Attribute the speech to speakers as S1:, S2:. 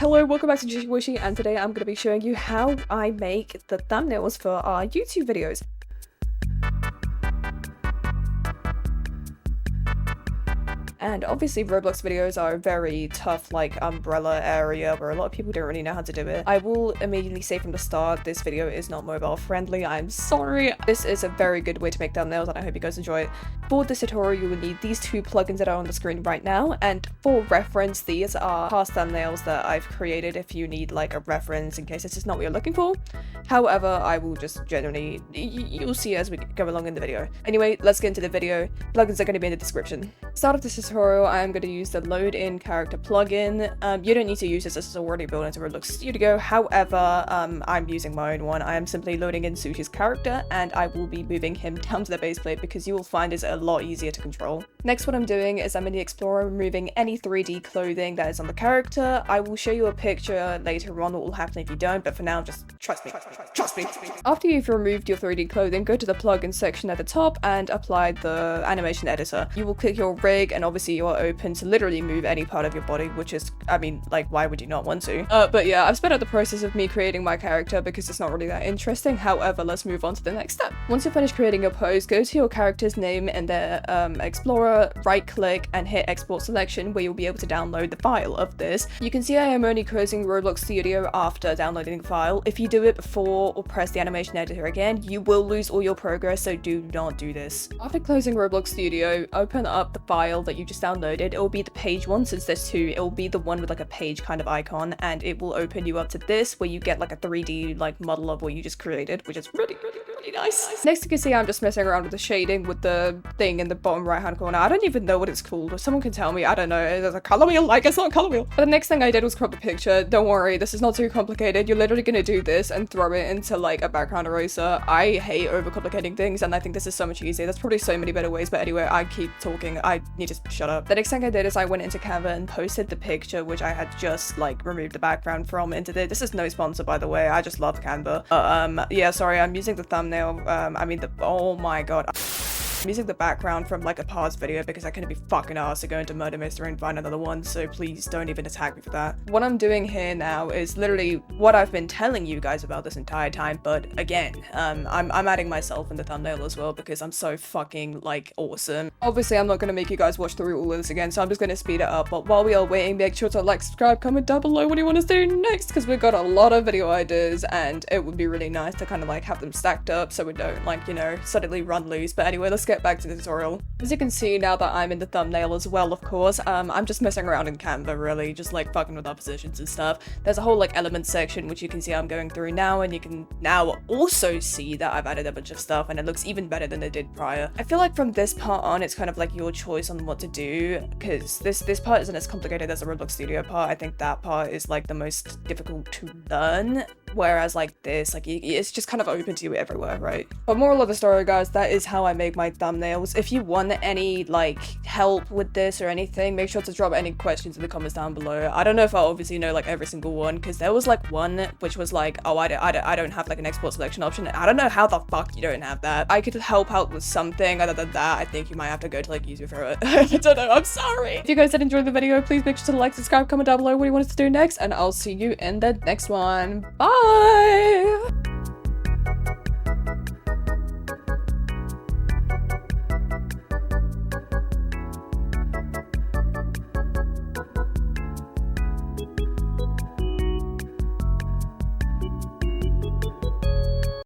S1: Hello, welcome back to Wishy, and today I'm going to be showing you how I make the thumbnails for our YouTube videos. And obviously Roblox videos are a very tough like umbrella area where a lot of people don't really know how to do it. I will immediately say from the start, this video is not mobile friendly. I'm sorry. This is a very good way to make thumbnails and I hope you guys enjoy it. For this tutorial, you will need these two plugins that are on the screen right now, and for reference, these are past thumbnails that I've created if you need like a reference in case this is not what you're looking for. However, I will just generally, you'll see as we go along in the video. Anyway, let's get into the video. Plugins are going to be in the description. Start of this tutorial, I am going to use the load in character plugin. You don't need to use this is already built into ROBLOX Studio. However, I'm using my own one. I am simply loading in Sushi's character and I will be moving him down to the base plate because you will find it's a lot easier to control. Next, what I'm doing is I'm in the Explorer removing any 3D clothing that is on the character. I will show you a picture later on what will happen if you don't, but for now, just trust me. Trust me. After you've removed your 3D clothing, go to the plugin section at the top and apply the animation editor. You will click your rig and obviously you are open to literally move any part of your body, which is, I mean, like, why would you not want to? But yeah, I've sped up the process of me creating my character because it's not really that interesting. However, let's move on to the next step. Once you're finished creating your pose, go to your character's name in the Explorer, right click and hit export selection where you'll be able to download the file of this. You can see I am only closing ROBLOX Studio after downloading the file. If you do it before or press the animation editor again, you will lose all your progress, so do not do this. After closing ROBLOX Studio, open up the file that you just downloaded. It will be the page one, since there's two. It will be the one with like a page kind of icon, and it will open you up to this where you get like a 3D like model of what you just created, which is really nice. Next, you can see I'm just messing around with the shading with the thing in the bottom right hand corner. I don't even know what it's called. If someone can tell me, I don't know. There's a color wheel, like it's not a color wheel. But the next thing I did was crop the picture. Don't worry, this is not too complicated. You're literally gonna do this and throw it into like a background eraser. I hate overcomplicating things and I think this is so much easier. There's probably so many better ways, but anyway, I keep talking. I need to shut up. The next thing I did is I went into Canva and posted the picture which I had just like removed the background from into this. This is no sponsor, by the way. I just love Canva. Yeah, sorry, I'm using the thumbnail. Oh my god. I'm using the background from like a past video because I couldn't be fucking arsed to go into Murder Mystery and find another one, so please don't even attack me for that. What I'm doing here now is literally what I've been telling you guys about this entire time, but again, I'm adding myself in the thumbnail as well because I'm so fucking like awesome. Obviously, I'm not going to make you guys watch through all of this again, so I'm just going to speed it up, but while we are waiting, make sure to like, subscribe, comment down below what do you want us to do next, because we've got a lot of video ideas and it would be really nice to kind of like have them stacked up so we don't like, you know, suddenly run loose. But anyway, let's get back to the tutorial. As you can see now that I'm in the thumbnail as well, of course, I'm just messing around in Canva, really, just like fucking with our positions and stuff. There's a whole like element section which you can see I'm going through now, and you can now also see that I've added a bunch of stuff and it looks even better than it did prior. I feel like from this part on, it's kind of like your choice on what to do, because this part isn't as complicated as the ROBLOX Studio part. I think that part is like the most difficult to learn, whereas like this, like it's just kind of open to you everywhere, right? But moral of the story, guys, that is how I make my thumbnails. If you want any like help with this or anything, make sure to drop any questions in the comments down below. I don't know if I obviously know like every single one, because there was like one which was like, oh, I don't have like an export selection option. I don't know how the fuck you don't have that. I could help out with something. Other than that, I think you might have to go to like YouTube for it. I don't know, I'm sorry. If you guys did enjoy the video, please make sure to like, subscribe, comment down below what you want us to do next, and I'll see you in the next one. Bye.